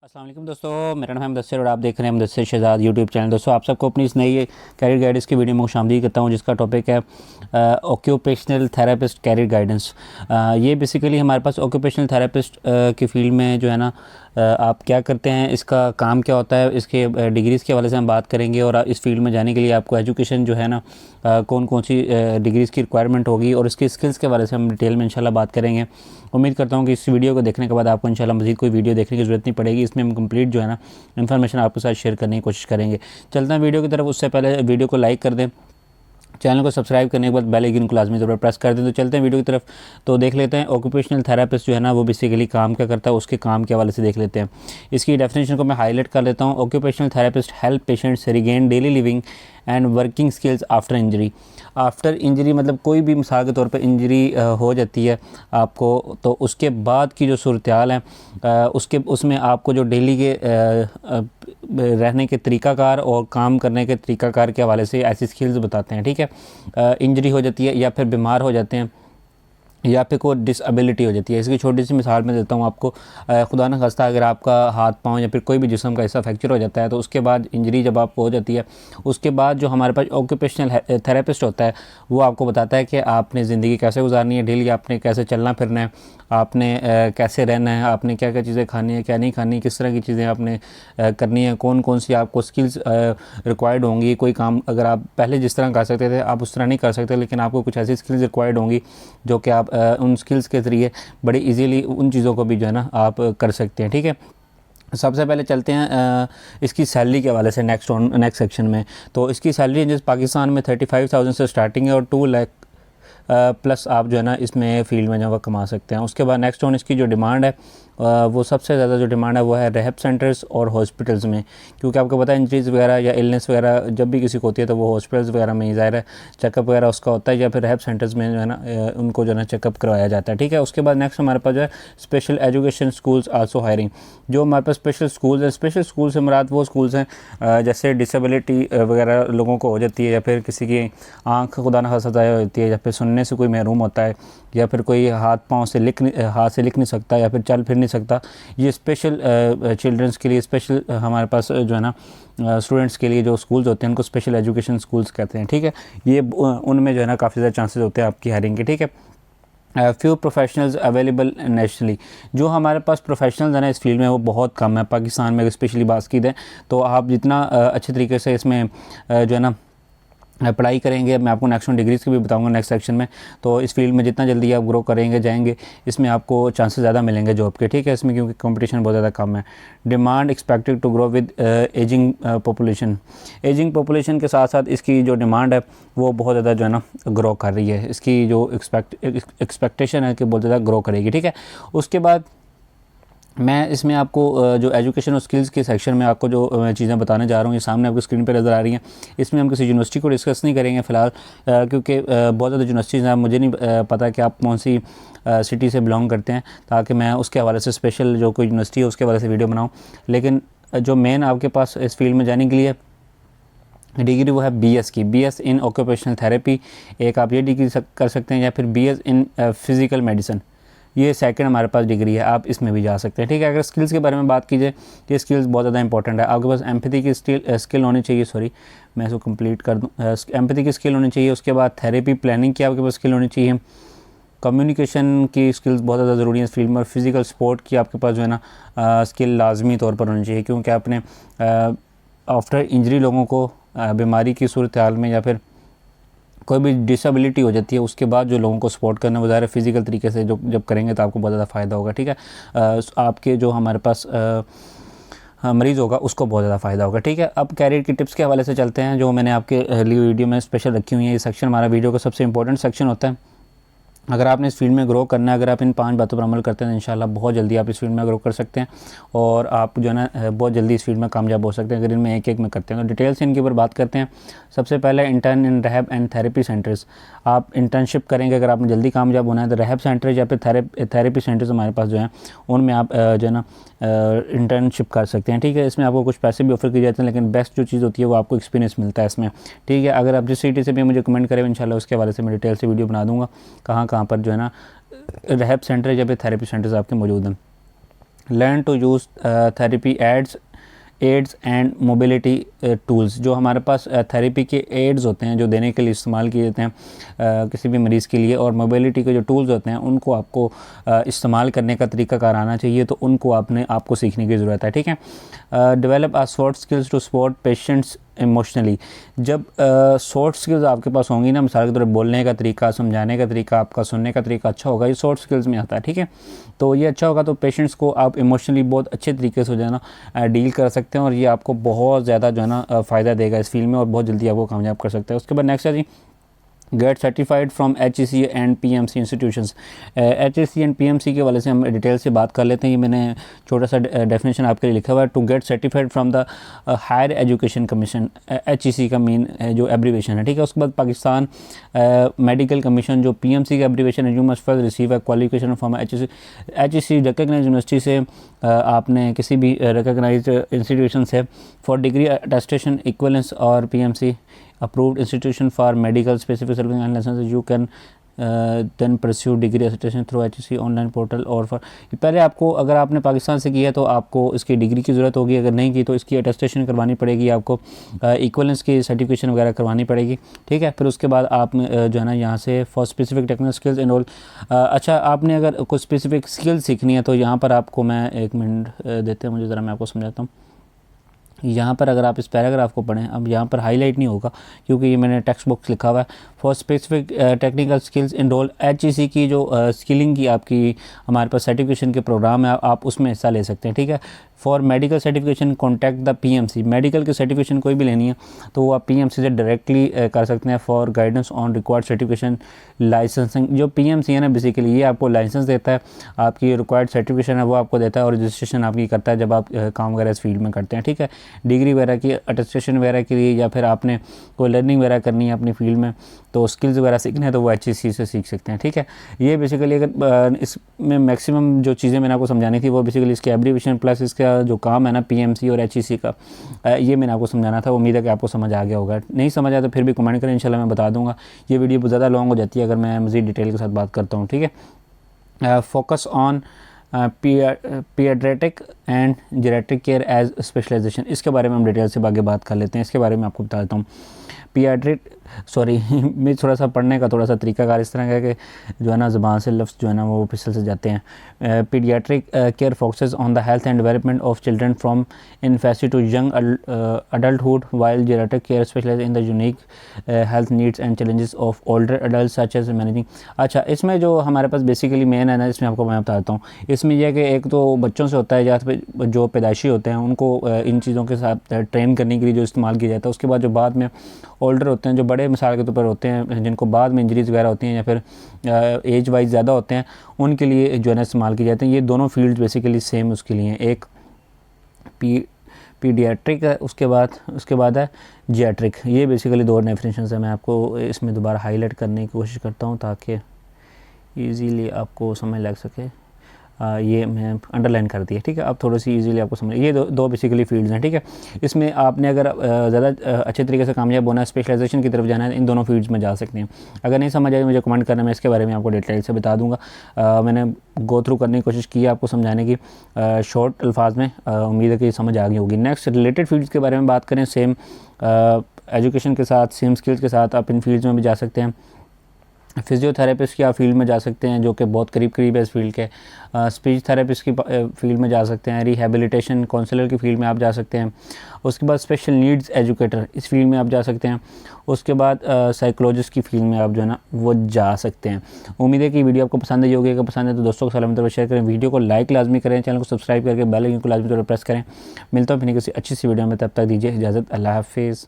अस्सलाम वालेकुम दोस्तों, मेरा नाम है मुदस्सिर और आप देख रहे हैं मुदस्सिर शहजाद यूट्यूब चैनल। दोस्तों आप सबको अपनी इस नई कैरियर गाइडेंस की वीडियो में खुशामदीद करता हूं, जिसका टॉपिक है ऑक्यूपेशनल थेरेपिस्ट कैरियर गाइडेंस। ये बेसिकली हमारे पास ऑक्यूपेशनल थेरेपिस्ट की फ़ील्ड में जो है ना, आप क्या करते हैं, इसका काम क्या होता है, इसके डिग्रीज़ के हवाले से हम बात करेंगे। और इस फील्ड में जाने के लिए आपको एजुकेशन जो है ना, कौन कौन सी डिग्रीज़ की रिक्वायरमेंट होगी और इसकी स्किल्स के बारे से हम डिटेल में इंशाल्लाह बात करेंगे। उम्मीद करता हूँ कि इस वीडियो को देखने के बाद आपको इंशाल्लाह मज़ीद कोई वीडियो देखने की ज़रूरत नहीं पड़ेगी। इसमें हम कंप्लीट जो है ना इन्फॉर्मेशन आपके साथ शेयर करने की कोशिश करेंगे। चलते हैं वीडियो की तरफ। उससे पहले वीडियो को लाइक कर दें, चैनल को सब्सक्राइब करने के बाद बेल आइकन को लाजमी ज़रूर प्रेस कर दें। तो चलते हैं वीडियो की तरफ। तो देख लेते हैं ऑक्यूपेशनल थेरेपिस्ट जो है ना वो बेसिकली काम क्या करता है, उसके काम के हवाले से देख लेते हैं। इसकी डेफिनेशन को मैं हाईलाइट कर लेता हूँ। Occupational therapist help patients regain daily living and working skills after injury. After injury मतलब कोई भी मिसाल के तौर पर इंजरी हो जाती है आपको, तो उसके बाद की जो सूरत हाल है उसमें आपको जो डेली के रहने के तरीक़ाकार और काम करने के तरीक़ाकार के हवाले से ऐसी स्किल्स बताते हैं। ठीक है, इंजरी हो जाती है या फिर बीमार हो जाते हैं या फिर कोई डिसेबिलिटी हो जाती है। इसकी छोटी सी मिसाल मैं देता हूँ आपको। खुदा न खास्ता अगर आपका हाथ पाँव या फिर कोई भी जिस्म का हिस्सा फ्रैक्चर हो जाता है, तो उसके बाद इंजरी जब आपको हो जाती है, उसके बाद जो हमारे पास ऑक्यूपेशनल थेरेपिस्ट होता है वो आपको बताता है कि आपने ज़िंदगी कैसे गुजारनी है, डेली आपने कैसे चलना फिरना है, आपने कैसे रहना है, आपने क्या क्या चीज़ें खानी है, क्या नहीं खानी, किस तरह की चीज़ें आपने करनी है, कौन कौन सी आपको स्किल्स रिक्वायर्ड होंगी। कोई काम अगर आप पहले जिस तरह कर सकते थे आप उस तरह नहीं कर सकते, लेकिन आपको कुछ ऐसी स्किल्स रिक्वायर्ड होंगी जो कि आप उन स्किल्स के ज़रिए बड़ी इजीली उन चीज़ों को भी जो है ना आप कर सकते हैं। ठीक है, सबसे पहले चलते हैं इसकी सैलरी के हवाले से नेक्स्ट सेक्शन में। तो इसकी सैलरी रेंजेस पाकिस्तान में 35,000 से स्टार्टिंग है और 2 लाख प्लस आप जो है ना इसमें फील्ड में जगह कमा सकते हैं। उसके बाद नेक्स्ट इसकी जो डिमांड है वो सबसे ज़्यादा जो डिमांड है वो है रिहैब सेंटर्स और हॉस्पिटल्स में, क्योंकि आपको पता है इंजरीज़ वगैरह या इलनेस वगैरह जब भी किसी को होती है तो वो हॉस्पिटल्स वगैरह में ही ज़ाहिर है चेकअप वगैरह उसका होता है, या फिर रिहैब सेंटर्स में जो है ना उनको जो है ना चेकअप करवाया जाता है। ठीक है, उसके बाद नेक्स्ट हमारे पास जो है special education schools also hiring. जो हमारे पास स्पेशल स्कूल्स हैं, स्पेशल स्कूल से मुराद वो स्कूल्स हैं जैसे डिसेबिलिटी वगैरह लोगों को हो जाती है, या फिर किसी की आँख खुदा न खास्ता ज़ाया होती है, या फिर सुनने से कोई महरूम होता है, या फिर कोई हाथ से लिख नहीं सकता, या फिर चल फिर नहीं सकता। ये स्पेशल चिल्ड्रंस के लिए स्पेशल हमारे पास जो है ना स्टूडेंट्स के लिए जो स्कूल्स होते हैं उनको स्पेशल एजुकेशन स्कूल्स कहते हैं। ठीक है, ये उनमें जो है ना काफ़ी ज़्यादा चांसेस होते हैं आपकी हायरिंग के। ठीक है, फ्यू प्रोफेशनल्स अवेलेबल नेशनली। जो हमारे पास प्रोफेशनल्स हैं ना इस फील्ड में वो बहुत कम है पाकिस्तान में, स्पेशली बात की जाए तो आप जितना अच्छे तरीके से इसमें जो है ना पढ़ाई करेंगे, मैं आपको नेक्स्ट डिग्रीज़ की भी बताऊंगा नेक्स्ट सेक्शन में, तो इस फील्ड में जितना जल्दी आप ग्रो करेंगे जाएंगे इसमें आपको चांसेस ज़्यादा मिलेंगे जॉब के। ठीक है, इसमें क्योंकि कंपटीशन बहुत ज़्यादा कम है। Demand expected to grow with ageing population. Ageing population के साथ साथ इसकी जो डिमांड है वो बहुत ज़्यादा जो है ना ग्रो कर रही है। इसकी जो एक्सपेक्टेशन है कि बहुत ज़्यादा ग्रो करेगी। ठीक है, उसके बाद मैं इसमें आपको जो एजुकेशन और स्किल्स के सेक्शन में आपको जो चीज़ें बताने जा रहा हूँ ये सामने आपको स्क्रीन पे नज़र आ रही हैं। इसमें हम किसी यूनिवर्सिटी को डिस्कस नहीं करेंगे फ़िलहाल, क्योंकि बहुत ज़्यादा यूनिवर्सिटीज़ हैं, मुझे नहीं पता कि आप कौन सी सिटी से बिलोंग करते हैं, ताकि मैं उसके हवाले से स्पेशल जो कोई यूनिवर्सिटी है उसके हवाले से वीडियो बनाऊँ। लेकिन जो मेन आपके पास इस फील्ड में जाने के लिए डिग्री वो है BS की, BS इन ऑक्यूपेशनल थेरेपी। एक आप ये डिग्री कर सकते हैं, या फिर BS इन फ़िज़िकल मेडिसिन, ये सेकंड हमारे पास डिग्री है, आप इसमें भी जा सकते हैं। ठीक है, अगर स्किल्स के बारे में बात कीजिए, ये स्किल्स बहुत ज़्यादा इंपॉर्टेंट है। आपके पास एम्पैथी की स्किल होनी चाहिए, सॉरी मैं इसको कंप्लीट कर दूँ। एम्पैथी की स्किल होनी चाहिए, उसके बाद थेरेपी प्लानिंग की आपके पास स्किल होनी चाहिए, कम्युनिकेशन की स्किल्स बहुत ज़्यादा ज़रूरी है इस फील्ड में, और फिज़िकल सपोर्ट की आपके पास जो है ना स्किल लाजमी तौर पर होनी चाहिए, क्योंकि आपने आफ्टर इंजरी लोगों को बीमारी की सूरत हाल में या फिर कोई भी डिसेबिलिटी हो जाती है उसके बाद जो लोगों को सपोर्ट करना वो ज़ाहिर फ़िज़िकल तरीके से जब करेंगे तो आपको बहुत ज़्यादा फ़ायदा होगा। ठीक है, आपके जो हमारे पास मरीज़ होगा उसको बहुत ज़्यादा फ़ायदा होगा। ठीक है, अब कैरियर की टिप्स के हवाले से चलते हैं जो मैंने आपके लिए वीडियो में स्पेशल रखी हुई है। ये सेक्शन हमारा वीडियो का सबसे इंपॉर्टेंट सेक्शन होता है। अगर आपने इस फील्ड में ग्रो करना है, अगर आप इन 5 बातों पर अमल करते हैं तो इंशाल्लाह बहुत जल्दी आप इस फील्ड में ग्रो कर सकते हैं और आप जो है ना बहुत जल्दी इस फील्ड में कामयाब हो सकते हैं अगर इनमें एक एक में करते हैं। तो डिटेल से इनके ऊपर बात करते हैं। सबसे पहले intern in rehab and therapy centres. आप इंटर्नशिप करेंगे अगर आपने जल्दी कामयाब होना है तो रिहैब सेंटर या फिर थेरेपी सेंटर्स हमारे पास जो हैं उनमें आप जो है ना इंटर्नशिप कर सकते हैं। ठीक है, इसमें आपको कुछ पैसे भी ऑफर किए जाते हैं, लेकिन बेस्ट जो चीज़ होती है वो आपको एक्सपीरियंस मिलता है इसमें। ठीक है, अगर आप जिस सिटी से भी मुझे कमेंट करें इंशाल्लाह उसके हवाले से मैं डिटेल से वीडियो बना दूँगा कहाँ कहाँ पर जो है ना रिहैब सेंटर या फिर थेरेपी सेंटर्स आपके मौजूद हैं। Learn to use therapy aids and mobility tools. जो हमारे पास थेरेपी के एड्स होते हैं जो देने के लिए इस्तेमाल किए जाते हैं किसी भी मरीज़ के लिए, और मोबिलिटी के जो टूल्स होते हैं उनको आपको इस्तेमाल करने का तरीक़ाकार आना चाहिए, तो उनको आपको सीखने की ज़रूरत है। ठीक है। Develop a soft skills to support patients emotionally. जब सॉफ्ट स्किल्स आपके पास होंगी ना, मिसाल के तौर पर बोलने का तरीका, समझाने का तरीका, आपका सुनने का तरीका अच्छा होगा, ये सॉफ्ट स्किल्स में आता है। ठीक है। तो ये अच्छा होगा तो पेशेंट्स को आप इमोशनली बहुत अच्छे तरीके से जो है ना डील कर सकते हैं, और ये आपको बहुत ज़्यादा जो है ना फ़ायदा देगा इस फील्ड में, और बहुत जल्दी आपको कामयाब कर सकता है। उसके बाद नेक्स्ट है जी, get certified from HEC and PMC institutions. HEC and PMC के वाले से हम डिटेल से बात कर लेते हैं। ये मैंने छोटा सा डेफिनेशन आपके लिए लिखा हुआ है। To get certified from the higher education commission, HEC का मेन जो एब्रीवेशन है। ठीक है। उसके बाद पाकिस्तान मेडिकल कमीशन जो PMC का एब्रीवेशन है, you must first receive a qualification from HEC। HEC recognise university से आपने किसी भी रिकग्नाइज इंस्टीट्यूशन से फॉर डिग्री अटेस्टेशन इक्वलेंस और PMC approved institution for medical specific certificate and licenses, you can then pursue degree attestation through HEC online portal। और for पहले आपको, अगर आपने पाकिस्तान से किया तो आपको इसकी डिग्री की ज़रूरत होगी, अगर नहीं की तो इसकी अटेस्टेशन करवानी पड़ेगी, आपको इक्वलेंस की सर्टिफिकेशन वगैरह करवानी पड़ेगी। ठीक है। फिर उसके बाद आप जो है ना यहाँ से for specific technical skills and all. अच्छा, आपने अगर कुछ स्पेसिफिक स्किल्स सीखनी है तो यहाँ पर आपको, मैं 1 मिनट देते हैं मुझे, ज़रा मैं आपको समझाता हूँ। यहाँ पर अगर आप इस पैराग्राफ को पढ़ें, अब यहाँ पर हाईलाइट नहीं होगा क्योंकि ये मैंने टेक्स्ट बुक्स लिखा हुआ है। For specific technical skills enrol, HEC की जो स्किलिंग की आपकी हमारे पास सर्टिफिकेशन के प्रोग्राम है, आप उसमें हिस्सा ले सकते हैं। ठीक है। For medical certification contact the PMC। Medical की सर्टिफिकेशन कोई भी लेनी है तो वो आप PMC से डायरेक्टली कर सकते हैं। For guidance on required certification licensing, जो PMC है ना बेसिकली ये आपको लाइसेंस देता है, आपकी रिक्वायर्ड सर्टिफिकेशन है वो आपको देता है, और रजिस्ट्रेशन आपकी करता है जब आप काम वगैरह इस फील्ड में करते हैं। ठीक है। डिग्री वगैरह की अटेस्टेशन वगैरह के लिए, या फिर आपने कोई लर्निंग वगैरह करनी है अपनी फील्ड में, तो स्किल्स वगैरह सीखने हैं तो वो HEC से सीख सकते हैं। ठीक है। ये बेसिकली अगर इसमें मैक्सिमम जो चीज़ें मैंने आपको समझानी थी वो बेसिकली इसके एब्रीविएशन प्लस इसका जो काम है ना PMC और HEC का, ये मैंने आपको समझाना था। उम्मीद है कि आपको समझ आ गया होगा। नहीं समझ आया तो फिर भी कमेंट करें, इंशाल्लाह मैं बता दूंगा। ये वीडियो बहुत ज़्यादा लॉन्ग हो जाती है अगर मैं मज़ीद डिटेल के साथ बात करता हूँ। ठीक है। Focus on paediatric and geriatric care as specialisation, इसके बारे में हम डिटेल से आगे बात कर लेते हैं। इसके बारे में आपको बता देता हूँ। मैं थोड़ा सा पढ़ने का थोड़ा सा तरीकाकार इस तरह का है कि जो है ना ज़बान से लफ्ज़ जो है ना वो फिसल से जाते हैं। Paediatric care focuses on the health and development of children from infancy to young adulthood, while geriatric care specialize in the unique health needs and challenges of older adult such as managing. अच्छा, इसमें जो हमारे पास basically main है ना, इसमें आपको मैं बताता हूँ। इसमें यह कि एक तो बच्चों से होता है या जो पैदाइशी होते हैं उनको इन चीज़ों के साथ ट्रेन करने के लिए जो इस्तेमाल किया जाता है। उसके बाद जो बाद में ओल्डर होते हैं, जो बड़े मिसाल के तौर पर होते हैं, जिनको बाद में इंजरीज़ वगैरह होती हैं या फिर एज वाइज ज़्यादा होते हैं, उनके लिए जो है ना इस्तेमाल किए जाते हैं। ये दोनों फील्ड बेसिकली सेम उसके लिए हैं। एक पीडियाट्रिक है, उसके बाद है जियाट्रिक। ये बेसिकली दो डेफिनेशन है। मैं आपको इसमें दोबारा हाईलाइट करने की कोशिश करता हूँ ताकि ईज़ीली आपको समझ लग सके। ये मैं अंडरलाइन कर दिया। ठीक है। अब थोड़ी सी इजीली आपको समझ, ये दो बेसिकली फील्ड्स हैं। ठीक है। इसमें आपने अगर ज़्यादा अच्छे तरीके से कामयाब होना है, स्पेशलाइजेशन की तरफ जाना है, इन दोनों फील्ड्स में जा सकते हैं। अगर नहीं समझ आए मुझे कमेंट करना, मैं इसके बारे में आपको डिटेल से बता दूंगा। मैंने गो थ्रू करने की कोशिश की है आपको समझाने की शॉर्ट अल्फाज में। उम्मीद है कि समझ आ गई होगी। नेक्स्ट रिलेटेड फील्ड्स के बारे में बात करें। सेम एजुकेशन के साथ, सेम स्किल्स के साथ आप इन फील्ड्स में भी जा सकते हैं। फिजियोथेरेपिस्ट की आप फील्ड में जा सकते हैं जो कि बहुत करीब है इस फील्ड के। स्पीच थेरेपिस्ट की फील्ड में जा सकते हैं। रिहेबिलिटेशन काउंसलर की फील्ड में आप जा सकते हैं। उसके बाद स्पेशल नीड्स एजुकेटर, इस फील्ड में आप जा सकते हैं। उसके बाद साइकोलॉजिस्ट की फील्ड में आप जो है ना वो जा सकते हैं। उम्मीद है कि वीडियो आपको पसंद आई होगी। अगर पसंद है तो दोस्तों के साथ शेयर करें, वीडियो को लाइक लाजमी करें, चैनल को सब्सक्राइब करके बेल आइकन को लाजमी तौर पर प्रेस करें। मिलता हूँ फिर किसी अच्छी सी वीडियो में, तब तक दीजिए इजाज़त। अल्लाह हाफिज़।